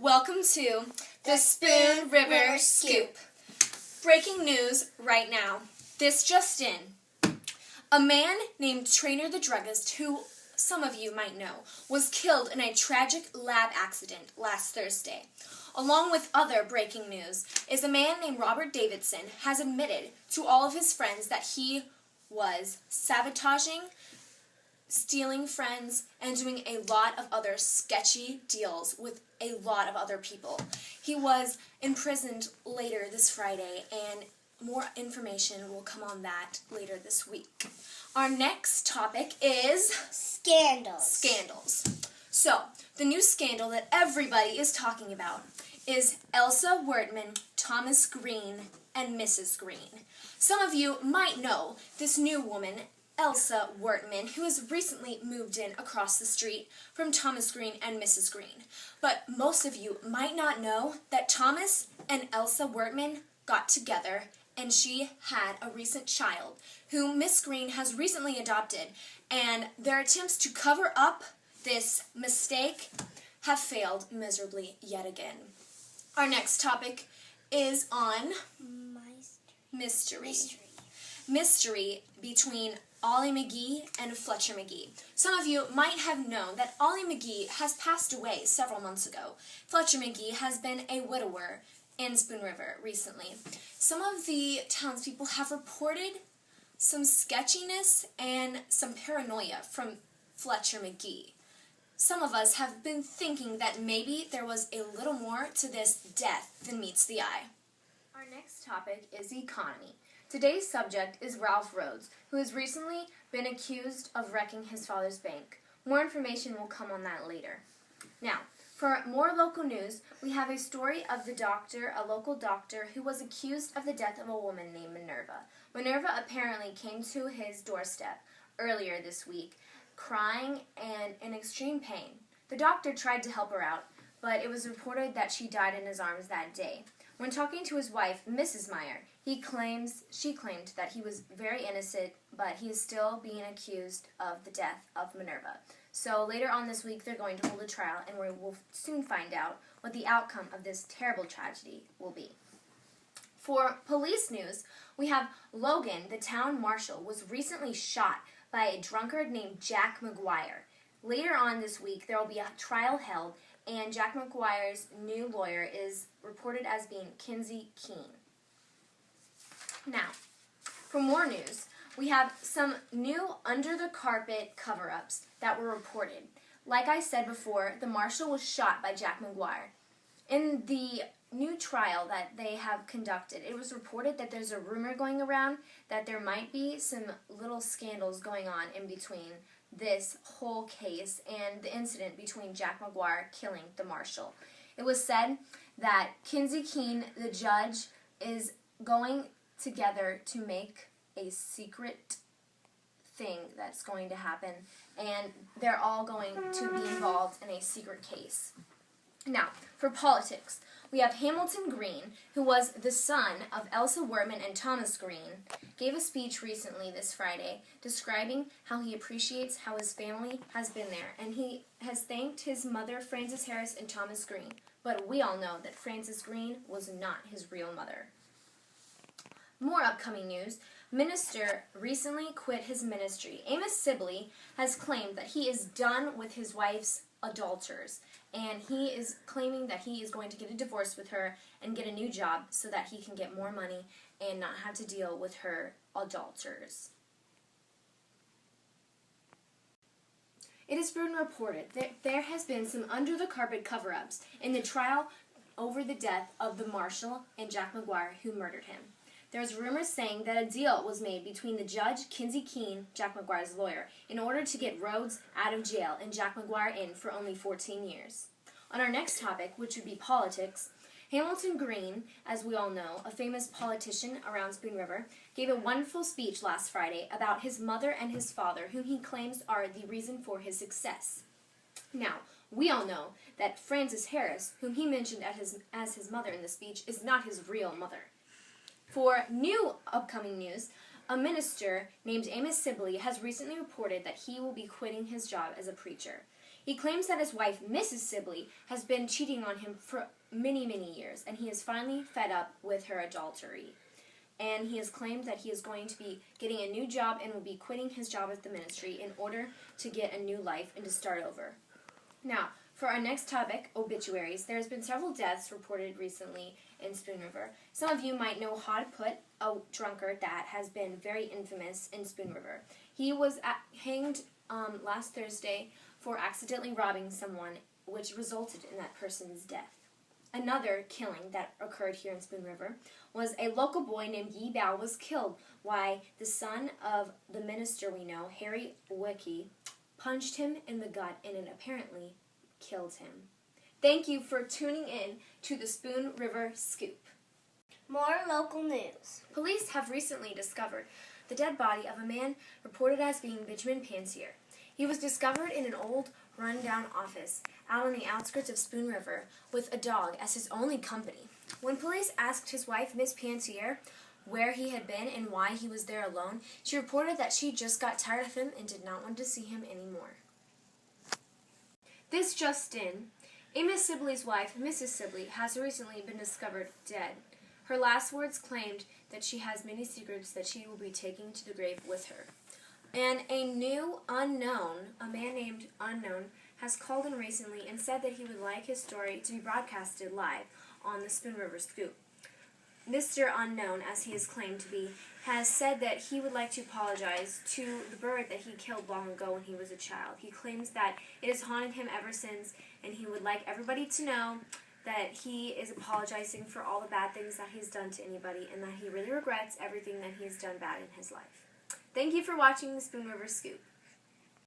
Welcome to the Spoon River Scoop. Breaking news right now. This just in. A man named Trainer the Druggist, who some of you might know, was killed in a tragic lab accident last Thursday. Along with other breaking news is a man named Robert Davidson has admitted to all of his friends that he was sabotaging, stealing friends, and doing a lot of other sketchy deals with a lot of other people. He was imprisoned later this Friday, and more information will come on that later this week. Our next topic is scandals. So, the new scandal that everybody is talking about is Elsa Wertman, Thomas Green, and Mrs. Green. Some of you might know this new woman, Elsa Wertman, who has recently moved in across the street from Thomas Green and Mrs. Green. But most of you might not know that Thomas and Elsa Wertman got together and she had a recent child who Miss Green has recently adopted, and their attempts to cover up this mistake have failed miserably yet again. Our next topic is on mystery between Ollie McGee and Fletcher McGee. Some of you might have known that Ollie McGee has passed away several months ago. Fletcher McGee has been a widower in Spoon River recently. Some of the townspeople have reported some sketchiness and some paranoia from Fletcher McGee. Some of us have been thinking that maybe there was a little more to this death than meets the eye. Our next topic is economy. Today's subject is Ralph Rhodes, who has recently been accused of wrecking his father's bank. More information will come on that later. Now, for more local news, we have a story of a local doctor who was accused of the death of a woman named Minerva. Minerva apparently came to his doorstep earlier this week, crying and in extreme pain. The doctor tried to help her out, but it was reported that she died in his arms that day. When talking to his wife, Mrs. Meyer, she claimed that he was very innocent, but he is still being accused of the death of Minerva. So later on this week, they're going to hold a trial, and we will soon find out what the outcome of this terrible tragedy will be. For police news, we have Logan, the town marshal, was recently shot by a drunkard named Jack McGuire. Later on this week, there will be a trial held, and Jack McGuire's new lawyer is reported as being Kinsey Keene. Now, for more news, we have some new under-the-carpet cover-ups that were reported. Like I said before, the marshal was shot by Jack McGuire. In the new trial that they have conducted, it was reported that there's a rumor going around that there might be some little scandals going on in between this whole case and the incident between Jack McGuire killing the marshal. It was said that Kinsey Keene, the judge, is going together to make a secret thing that's going to happen, and they're all going to be involved in a secret case. Now, for politics, we have Hamilton Green, who was the son of Elsa Wertman and Thomas Green, gave a speech recently this Friday describing how he appreciates how his family has been there, and he has thanked his mother, Frances Harris, and Thomas Green. But we all know that Frances Green was not his real mother. More upcoming news. Minister recently quit his ministry. Amos Sibley has claimed that he is done with his wife's adulterers, and he is claiming that he is going to get a divorce with her and get a new job so that he can get more money and not have to deal with her adulterers. It has been reported that there has been some under-the-carpet cover-ups in the trial over the death of the marshal and Jack McGuire, who murdered him. There's rumors saying that a deal was made between the judge, Kinsey Keene, Jack McGuire's lawyer, in order to get Rhodes out of jail and Jack McGuire in for only 14 years. On our next topic, which would be politics, Hamilton Green, as we all know, a famous politician around Spoon River, gave a wonderful speech last Friday about his mother and his father, whom he claims are the reason for his success. Now, we all know that Frances Harris, whom he mentioned as his mother in the speech, is not his real mother. For new upcoming news, a minister named Amos Sibley has recently reported that he will be quitting his job as a preacher. He claims that his wife, Mrs. Sibley, has been cheating on him for many, many years, and he is finally fed up with her adultery. And he has claimed that he is going to be getting a new job and will be quitting his job at the ministry in order to get a new life and to start over. Now, for our next topic, obituaries, there has been several deaths reported recently in Spoon River. Some of you might know Hod Put, a drunkard that has been very infamous in Spoon River. He was hanged last Thursday for accidentally robbing someone, which resulted in that person's death. Another killing that occurred here in Spoon River was a local boy named Yi Bao was killed while the son of the minister we know, Harry Wicke, punched him in the gut and it apparently killed him. Thank you for tuning in to the Spoon River Scoop. More local news. Police have recently discovered the dead body of a man reported as being Benjamin Pansier. He was discovered in an old, run-down office out on the outskirts of Spoon River with a dog as his only company. When police asked his wife, Miss Pansier, where he had been and why he was there alone, she reported that she just got tired of him and did not want to see him anymore. This just in, Amos Sibley's wife, Mrs. Sibley, has recently been discovered dead. Her last words claimed that she has many secrets that she will be taking to the grave with her. And a man named Unknown, has called in recently and said that he would like his story to be broadcasted live on the Spoon River Scoop. Mr. Unknown, as he is claimed to be, has said that he would like to apologize to the bird that he killed long ago when he was a child. He claims that it has haunted him ever since, and he would like everybody to know that he is apologizing for all the bad things that he's done to anybody, and that he really regrets everything that he has done bad in his life. Thank you for watching the Spoon River Scoop.